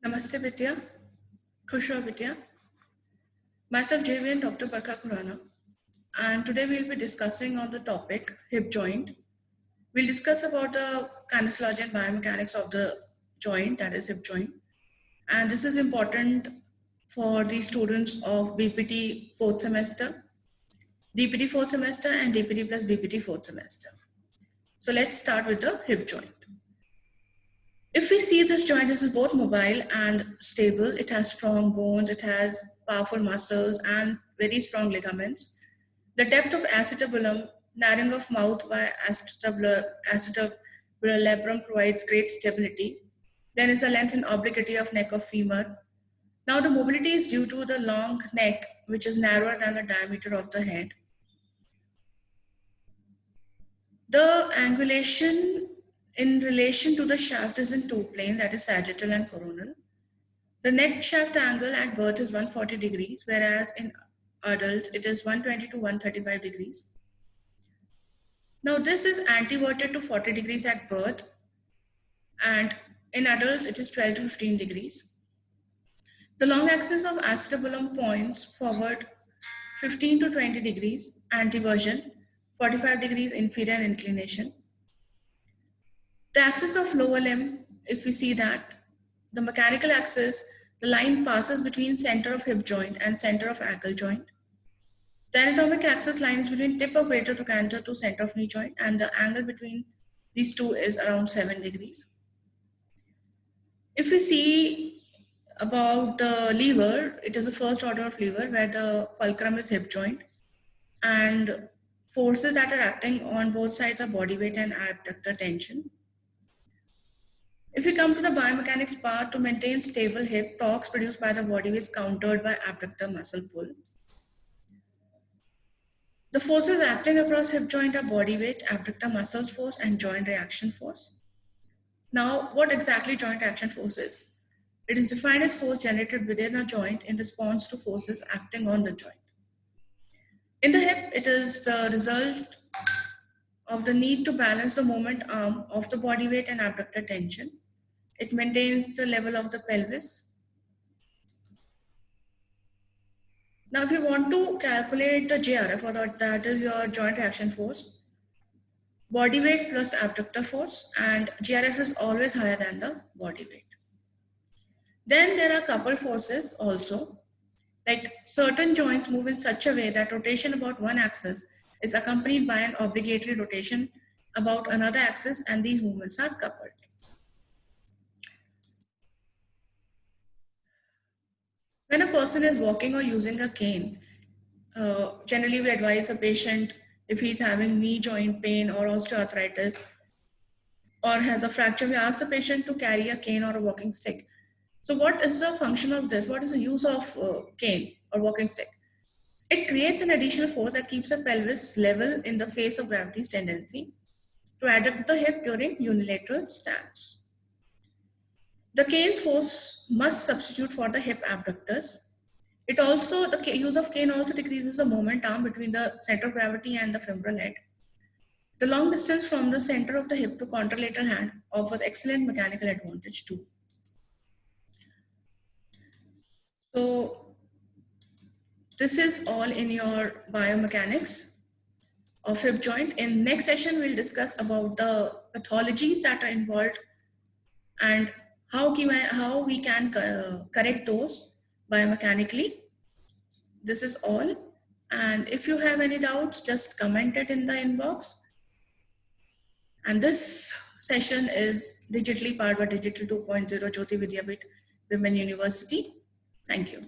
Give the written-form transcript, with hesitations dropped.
Namaste Vidya, Khushro Vidya. Myself JVN Dr. Barkha Khurana, and today we'll be discussing on the topic hip joint. We'll discuss about the kinesiology and biomechanics of the joint, that is hip joint. And this is important for the students of BPT 4th semester, DPT 4th semester and DPT plus BPT 4th semester. So let's start with the hip joint. If we see this joint, this is both mobile and stable. It has strong bones, it has powerful muscles and very strong ligaments. The depth of acetabulum, narrowing of mouth by acetabulum provides great stability. There is a length and obliquity of neck of femur. Now the mobility is due to the long neck, which is narrower than the diameter of the head. The angulation in relation to the shaft is in two planes, that is sagittal and coronal. The neck shaft angle at birth is 140 degrees, whereas in adults it is 120 to 135 degrees. Now this is anteverted to 40 degrees at birth, and in adults it is 12 to 15 degrees. The long axis of acetabulum points forward 15 to 20 degrees, anteversion, 45 degrees inferior inclination. The axis of lower limb, if we see that, the mechanical axis, the line passes between center of hip joint and center of ankle joint. The anatomic axis line is between tip of greater trochanter to center of knee joint, and the angle between these two is around 7 degrees. If we see about the lever, it is a first order of lever where the fulcrum is hip joint, and forces that are acting on both sides are body weight and abductor tension. If we come to the biomechanics part, to maintain stable hip, torques produced by the body weight is countered by abductor muscle pull. The forces acting across hip joint are body weight, abductor muscles force, and joint reaction force. Now, what exactly joint action force is? It is defined as force generated within a joint in response to forces acting on the joint. In the hip, it is the result of the need to balance the moment arm of the body weight and abductor tension. It maintains the level of the pelvis. Now, if you want to calculate the JRF, or that is your joint reaction force, body weight plus abductor force, and JRF is always higher than the body weight. Then there are coupled forces also, like certain joints move in such a way that rotation about one axis is accompanied by an obligatory rotation about another axis, and these movements are coupled. When a person is walking or using a cane, generally we advise a patient, if he's having knee joint pain or osteoarthritis or has a fracture, we ask the patient to carry a cane or a walking stick. So what is the function of this? What is the use of cane or walking stick? It creates an additional force that keeps the pelvis level in the face of gravity's tendency to adduct the hip during unilateral stance. The cane's force must substitute for the hip abductors. It also, the use of cane also decreases the moment arm between the center of gravity and the femoral head. The long distance from the center of the hip to contralateral hand offers excellent mechanical advantage too. So this is all in your biomechanics of hip joint. In next session, we'll discuss about the pathologies that are involved and how we can correct those biomechanically. This is all. And if you have any doubts, just comment it in the inbox. And this session is digitally powered by Digital 2.0 Jyoti Vidyapith Women University. Thank you.